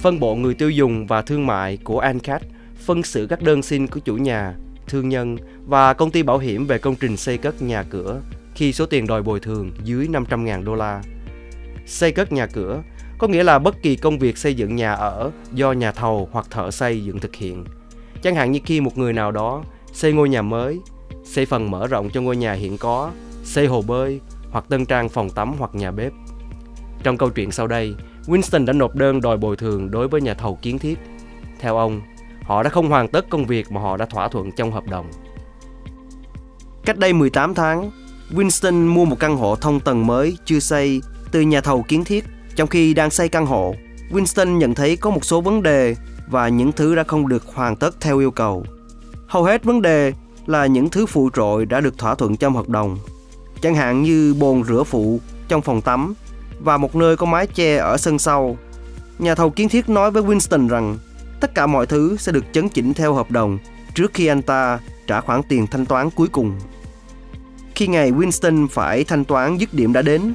phân bộ người tiêu dùng và thương mại của ANCAT phân xử các đơn xin của chủ nhà, thương nhân và công ty bảo hiểm về công trình xây cất nhà cửa khi số tiền đòi bồi thường dưới $500.000. Xây cất nhà cửa có nghĩa là bất kỳ công việc xây dựng nhà ở do nhà thầu hoặc thợ xây dựng thực hiện. Chẳng hạn như khi một người nào đó xây ngôi nhà mới, xây phần mở rộng cho ngôi nhà hiện có, xây hồ bơi hoặc tân trang phòng tắm hoặc nhà bếp. Trong câu chuyện sau đây, Winston đã nộp đơn đòi bồi thường đối với nhà thầu kiến thiết. Theo ông, họ đã không hoàn tất công việc mà họ đã thỏa thuận trong hợp đồng. Cách đây 18 tháng, Winston mua một căn hộ thông tầng mới chưa xây từ nhà thầu kiến thiết. Trong khi đang xây căn hộ, Winston nhận thấy có một số vấn đề và những thứ đã không được hoàn tất theo yêu cầu. Hầu hết vấn đề là những thứ phụ trội đã được thỏa thuận trong hợp đồng, chẳng hạn như bồn rửa phụ trong phòng tắm và một nơi có mái che ở sân sau. Nhà thầu kiến thiết nói với Winston rằng tất cả mọi thứ sẽ được chấn chỉnh theo hợp đồng trước khi anh ta trả khoản tiền thanh toán cuối cùng. Khi ngày Winston phải thanh toán dứt điểm đã đến,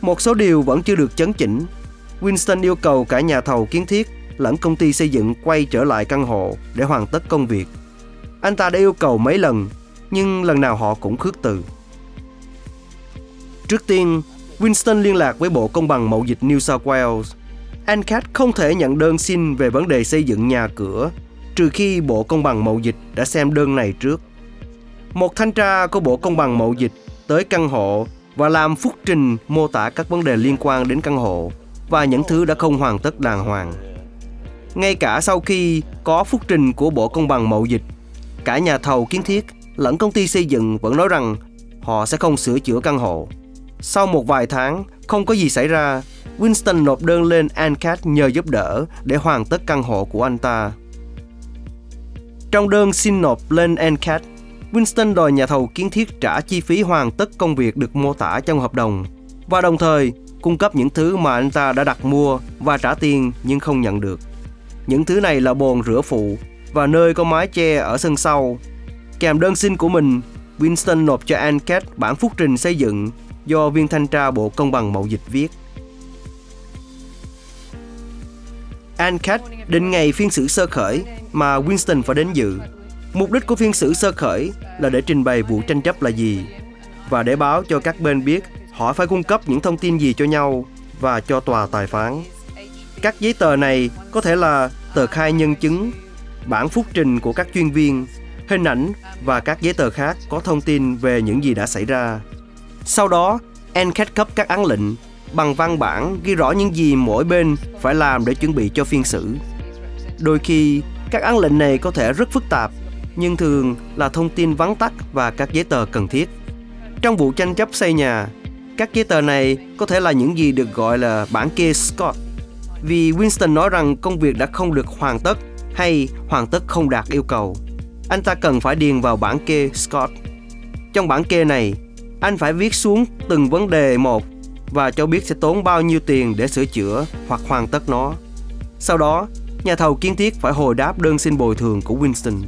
một số điều vẫn chưa được chấn chỉnh. Winston yêu cầu cả nhà thầu kiến thiết lẫn công ty xây dựng quay trở lại căn hộ để hoàn tất công việc. Anh ta đã yêu cầu mấy lần, nhưng lần nào họ cũng khước từ. Trước tiên, Winston liên lạc với Bộ Công bằng Mậu dịch New South Wales. ANCAT không thể nhận đơn xin về vấn đề xây dựng nhà cửa trừ khi Bộ Công bằng Mậu dịch đã xem đơn này trước. Một thanh tra của Bộ Công bằng Mậu dịch tới căn hộ và làm phúc trình mô tả các vấn đề liên quan đến căn hộ và những thứ đã không hoàn tất đàng hoàng. Ngay cả sau khi có phúc trình của Bộ Công bằng Mậu dịch, cả nhà thầu kiến thiết lẫn công ty xây dựng vẫn nói rằng họ sẽ không sửa chữa căn hộ. Sau một vài tháng, không có gì xảy ra, Winston nộp đơn lên ANCAT nhờ giúp đỡ để hoàn tất căn hộ của anh ta. Trong đơn xin nộp lên ANCAT, Winston đòi nhà thầu kiến thiết trả chi phí hoàn tất công việc được mô tả trong hợp đồng và đồng thời cung cấp những thứ mà anh ta đã đặt mua và trả tiền nhưng không nhận được. Những thứ này là bồn rửa phụ và nơi có mái che ở sân sau. Kèm đơn xin của mình, Winston nộp cho ANCAT bản phúc trình xây dựng do viên thanh tra Bộ Công bằng Mậu dịch viết. ANCAT định ngày phiên xử sơ khởi mà Winston phải đến dự. Mục đích của phiên xử sơ khởi là để trình bày vụ tranh chấp là gì và để báo cho các bên biết họ phải cung cấp những thông tin gì cho nhau và cho tòa tài phán. Các giấy tờ này có thể là tờ khai nhân chứng, bản phúc trình của các chuyên viên, hình ảnh và các giấy tờ khác có thông tin về những gì đã xảy ra. Sau đó, ANCAT cấp các án lệnh bằng văn bản ghi rõ những gì mỗi bên phải làm để chuẩn bị cho phiên xử. Đôi khi, các án lệnh này có thể rất phức tạp, nhưng thường là thông tin vắn tắt và các giấy tờ cần thiết. Trong vụ tranh chấp xây nhà, các giấy tờ này có thể là những gì được gọi là bản kê Scott, vì Winston nói rằng công việc đã không được hoàn tất hay hoàn tất không đạt yêu cầu. Anh ta cần phải điền vào bản kê Scott. Trong bản kê này, anh phải viết xuống từng vấn đề một và cho biết sẽ tốn bao nhiêu tiền để sửa chữa hoặc hoàn tất nó. Sau đó, nhà thầu kiến thiết phải hồi đáp đơn xin bồi thường của Winston.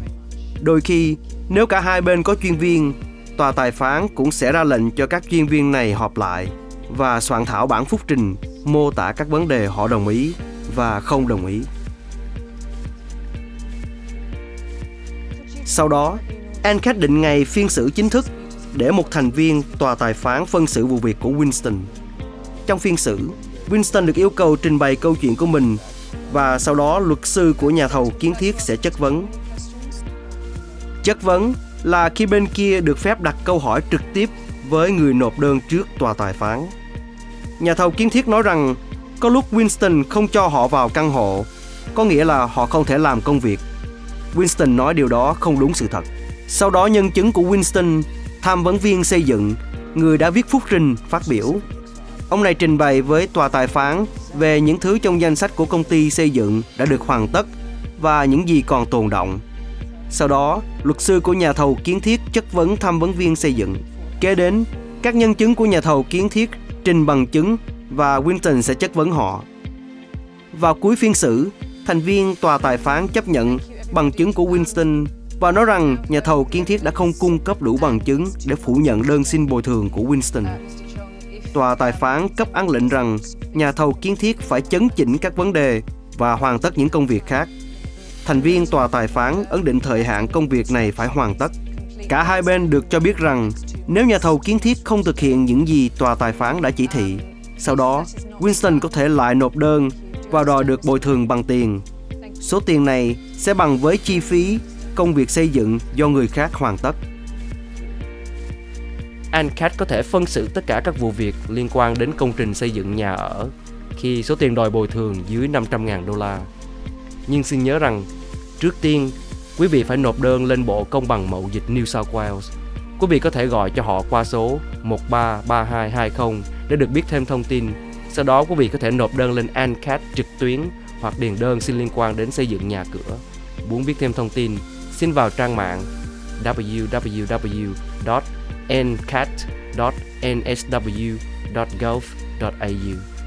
Đôi khi, nếu cả hai bên có chuyên viên, tòa tài phán cũng sẽ ra lệnh cho các chuyên viên này họp lại và soạn thảo bản phúc trình mô tả các vấn đề họ đồng ý và không đồng ý. Sau đó, ANCAT định ngày phiên xử chính thức để một thành viên tòa tài phán phân xử vụ việc của Winston. Trong phiên xử, Winston được yêu cầu trình bày câu chuyện của mình và sau đó luật sư của nhà thầu kiến thiết sẽ chất vấn. Chất vấn là khi bên kia được phép đặt câu hỏi trực tiếp với người nộp đơn trước tòa tài phán. Nhà thầu kiến thiết nói rằng có lúc Winston không cho họ vào căn hộ, có nghĩa là họ không thể làm công việc. Winston nói điều đó không đúng sự thật. Sau đó nhân chứng của Winston, tham vấn viên xây dựng, người đã viết phúc trình, phát biểu. Ông này trình bày với tòa tài phán về những thứ trong danh sách của công ty xây dựng đã được hoàn tất và những gì còn tồn đọng. Sau đó, luật sư của nhà thầu kiến thiết chất vấn tham vấn viên xây dựng. Kế đến, các nhân chứng của nhà thầu kiến thiết trình bằng chứng và Winston sẽ chất vấn họ. Vào cuối phiên xử, thành viên tòa tài phán chấp nhận bằng chứng của Winston và nói rằng nhà thầu kiến thiết đã không cung cấp đủ bằng chứng để phủ nhận đơn xin bồi thường của Winston. Tòa tài phán cấp án lệnh rằng nhà thầu kiến thiết phải chấn chỉnh các vấn đề và hoàn tất những công việc khác. Thành viên tòa tài phán ấn định thời hạn công việc này phải hoàn tất. Cả hai bên được cho biết rằng nếu nhà thầu kiến thiết không thực hiện những gì tòa tài phán đã chỉ thị, sau đó Winston có thể lại nộp đơn và đòi được bồi thường bằng tiền. Số tiền này sẽ bằng với chi phí công việc xây dựng do người khác hoàn tất. ANCAT có thể phân xử tất cả các vụ việc liên quan đến công trình xây dựng nhà ở khi số tiền đòi bồi thường dưới 500.000 đô la. Nhưng xin nhớ rằng, trước tiên, quý vị phải nộp đơn lên Bộ Công bằng Mậu Dịch New South Wales. Quý vị có thể gọi cho họ qua số 133220 để được biết thêm thông tin. Sau đó quý vị có thể nộp đơn lên ANCAT trực tuyến hoặc điền đơn xin liên quan đến xây dựng nhà cửa. Muốn biết thêm thông tin, xin vào trang mạng www.ncat.nsw.gov.au.